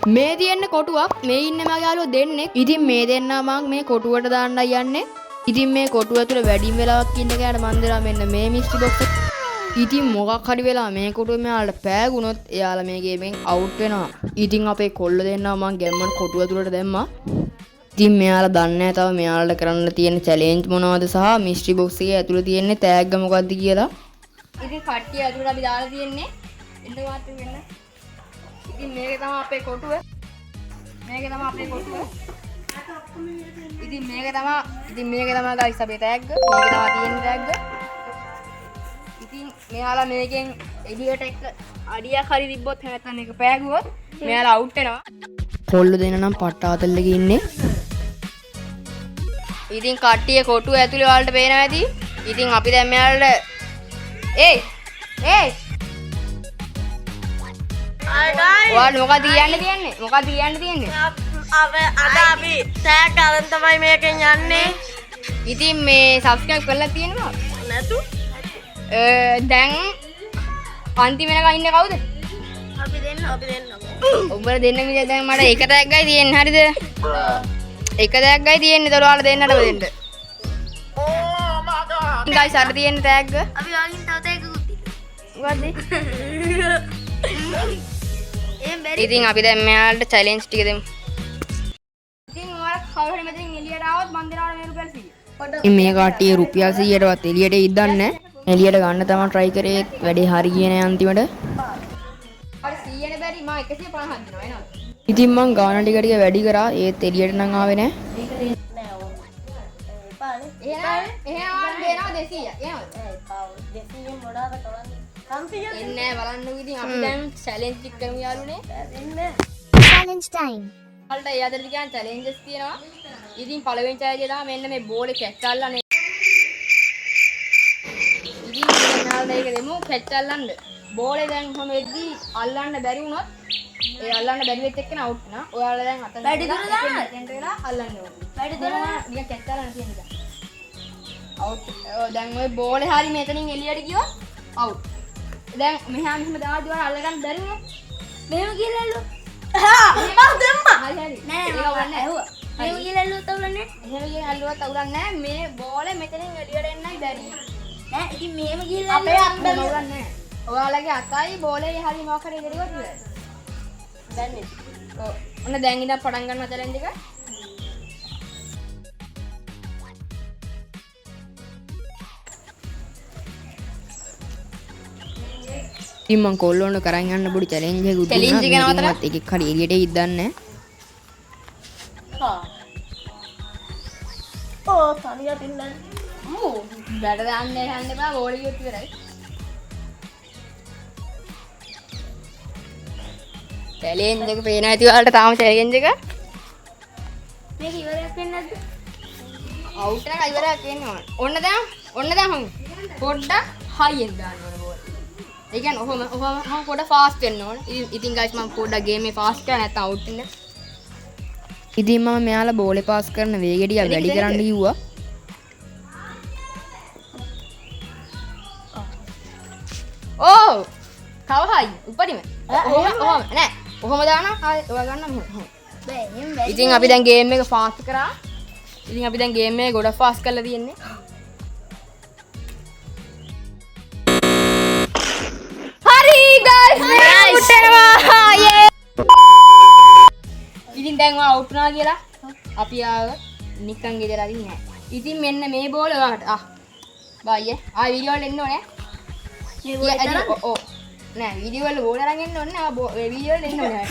මේ තියෙන්නේ කොටුවක්. මේ ඉන්නේ මගේ යාළුවෝ දෙන්නෙක්. ඉතින් මේ දෙන්නා මම මේ කොටුවට දාන්නයි යන්නේ. ඉතින් මේ කොටුව ඇතුලේ වැඩිම වෙලාවක් ඉන්න ගෑනට මන් දෙනවා මෙන්න මේ මිස්ට්‍රි බොක්ස් එක. ඉතින් මොකක් හරි වෙලා මේ කොටුව මෙයාලට පෑගුණොත් එයාලා මේ ගේමෙන් අවුට් වෙනවා. ඉතින් අපේ කොල්ල දෙන්නා මං ගැම්මන් කොටුව ඇතුලට දැම්මා. ඉතින් මෙයාලා දන්නේ නැහැ තව මෙයාලට කරන්න තියෙන චැලෙන්ජ් මොනවද සහ මිස්ට්‍රි බොක්ස් එකේ ඇතුලේ තියෙන්නේ තෑග්ග මොකක්ද කියලා. ඉතින් කට්ටිය ඇතුලට අපි දාලා තියෙන්නේ. එන්න වාත් වෙන්න. ඉතින් මේක තමයි අපේ කොටුව. මේක තමයි අපේ කොටුව. ඉතින් මේක තමයි ගයිස් අපේ තෑග්ග. මේක තමයි තියෙන තෑග්ග. ඉතින් මෙයාලා මේකෙන් එළියට එක අඩියක් හරි තිබ්බොත් නැත්නම් මේක පෑගුවොත් මෙයාලා අවුට් වෙනවා. කොල්ල දෙන්න නම් පට්ටාතල්ලක ඉන්නේ. ඉතින් කට්ටිය කොටුව ඇතුලේ වලට පේනවා ඇති. ඉතින් අපි දැන් මෙයාලට ඒ ඔයාලා මොකක්ද කියන්නේ? මොකක්ද කියන්නේ? අද අපි ටැග් අරන් තමයි මේකෙන් යන්නේ. ඉතින් මේ සබ්ස්ක්‍රයිබ් කරලා තියෙනවා නැතු? දැන් අන්තිම වෙනකන් ඉන්නේ කවුද? අපි දෙන්න. උඹලා දෙන්න මිල දැන් මට එක ටැග්ගයි තියෙන්නේ හරිද? එක ටැග්ගයි තියෙන්නේ. ඒතර ඔයාලා දෙන්නටම දෙන්න. ඕ මග. ගයිස් අර තියෙන ටැග්ග. අපි වලින් තව ටැග්ගුත් මොකද්ද? එහෙම බැරි. ඉතින් අපි දැන් මෙයාලට චැලෙන්ජ් ටික දෙමු. ඉතින් ඔයාලා කවුරු හරි මෙතෙන් එළියට ආවොත් මන් දෙනවනේ මේ රුපියල් 100. ඉතින් මේ කට්ටිය රුපියල් 100ටවත් එළියට ඉද්දන්නේ නැහැ. එළියට ගන්න තමයි try කරේ. වැඩේ හරි ගියේ නෑ අන්තිමට. අර 100නේ බැරි මම 150ක් දෙනවා එනවා. ඉතින් මං ගාන ටික වැඩි කරා. ඒත් එළියට නම් ආවේ නෑ. එහෙනම් දෙනවා 200. එන්නේ බලන්නකෝ ඉතින් අපි දැන් චැලෙන්ජ් එක කරමු යාළුවනේ. challenge time. වලට ඒ අතර කියන්නේ චැලෙන්ජස් තියෙනවා. ඉතින් පළවෙනි චැලෙන්ජ් එක තමයි මෙන්න මේ බෝලේ කැච් අල්ලන්නේ. ඉතින් මෙයාලා මේක දෙමු කැච් අල්ලන්න. බෝලේ දැන් කොහොම වෙද්දී අල්ලන්න බැරි වුණොත් ඒ අල්ලන්න බැරි වෙච්ච එක්කන අවුට් වෙනවා. ඔයාලා දැන් අතන වැඩි දුර දාන්න. එතෙන්ට වෙලා අල්ලන්න ඕනේ. වැඩි දුර දාන්න. නිකන් කැච් අල්ලන්න තියෙන එක. අවුට්. දැන් ওই බෝලේ හරි මෙතනින් එළියට ගියොත් අවුට්. දැන් මෙහා මෙහෙම දාද්දි ඔයාලා අල්ලගන්න බැරි වුණොත් මෙහෙම ගිහලා මම දැම්මා. හරි හරි. නෑ ඒක නෑ වන්නේ. ඇහුවා. මෙහෙම ගිහලා තවරන්නේ. එහෙම ගිහින් අල්ලුවත් අවුලක් නැහැ. මේ බෝලේ මෙතනින් එළියට එන්නයි බැරි. නෑ ඉතින් මෙහෙම ගිහලා අපේ අත්වල අවුලක් නැහැ. ඔයාලගේ අතයි බෝලේ හරි මොකක් හරි දෙලිවත් ඉවරයි. දැන්නේ. ඔව්. ඔන්න දැන් ඉඳන් පටන් ගන්නවා චැලෙන්ජ් එක. ඉතින් මං කොල්ලොන්න කරන් යන්න පොඩි චැලෙන්ජ් එකක් දුන්නා. චැලෙන්ජ් එක නතර එකෙක් හරි එළියට ඉද්දන්නේ. හා. ඕ තනියට ඉන්න. මූ බැට දාන්න යන්න එපා බෝලේ ගියොත් ඉවරයි. චැලෙන්ජ් එක පේනවා ඇති ඔයාලට තාම චැලෙන්ජ් එක. මේක ඉවරයක් වෙන්නේ නැද්ද? අවුට් එක ඉවරයක් වෙන්නේ ඕන. ඔන්න දැන් හමු. පොඩ්ඩක් හයියෙන් දාන්න ඕන බෝල්. ඒ කියන්නේ ඔහොම පොඩ්ඩක් ෆාස්ට් වෙන්න ඕන. ඉතින් ගයිස් මම පොඩ්ඩක් ගේම් එක ෆාස්ට් කරා නැත්නම් අවුට් වෙන්න. ඉතින් මම මෙයාලා බෝලේ පාස් කරන වේගෙඩිය වැඩි කරන්න කිව්වා. ඕ! කවහයි උපරිම. ඔහොම නෑ. ඔහොම දානවා. ආයෙ ඔයා ගන්න මෙහෙම. බෑ එහෙම බැරි. ඉතින් අපි දැන් ගේම් එක ෆාස්ට් කරා. ඉතින් අපි දැන් ගේම් එක ගොඩක් ෆාස්ට් කරලා තියෙන්නේ. හරි ගයිස් මේ උටනවා. යේ! ඉතින් දැන් ඔයා අවුට් වුණා කියලා අපි ආව නිකන් ගෙදර අරින් නෑ. ඉතින් මෙන්න මේ බෝල ඔයාට බයියේ ආ වීඩියෝ වල එන්න ඕනේ. මේ බෝල තරම් ඔව් නෑ වීඩියෝ වල බෝල අරන් එන්න ඕනේ. ආ වීඩියෝ වල එන්න ඕනේ.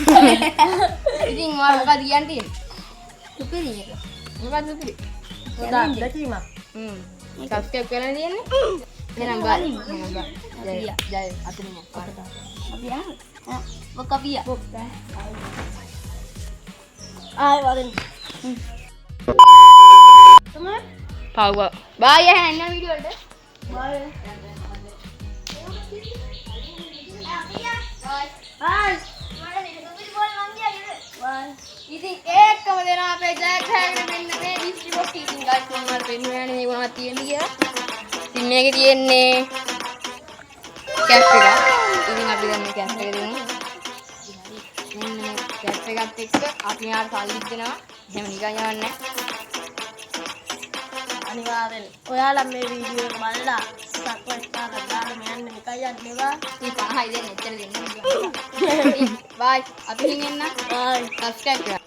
ඉතින් ඔයා මොකද කියන්න තියෙන්නේ? සුපිරි එක. මොකද්ද සුපිරි? උදා දැකීමක්. සබ්ස්ක්‍රයිබ් කරලා තියෙන්නේ. එහෙනම් බයි. ජය අතනින් අපි ආ මොක අපි ආයි වරෙන්. තමයි පව් බයි එහෙනම් එන්න වීඩියෝ වලට. බයි. ආයි ඉතින් ඒකම දෙන අපේ ජයග්‍රහණය මෙන්න මේ ඩිස්ට්‍රිබෝක්ස් ඉතින් ගයිස් මම වල පෙන්වන්නේ මේ වුණා තියෙන්නේ කියලා. ඉතින් මේකේ තියෙන්නේ කැප් එක. ඉතින් අපි දැන් මේ කැප් එක දෙමු. මෙන්න කැප් එකත් එක්ක අපි යාට සල්ලි දෙනවා. එහෙම නිකන් යවන්නේ නැහැ. අනිවාර්යෙන් ඔයාලා මේ වීඩියෝ එක බලලා සබ්ස්ක්‍රයිබ් කරලා දාන්න මෙන්න එකයි යන්නේවා. ඉතින් 50යි දෙන්න එච්චර දෙන්න. බයි අපි හින් එන්න. බයි. සබ්ස්ක්‍රයිබ් කරන්න.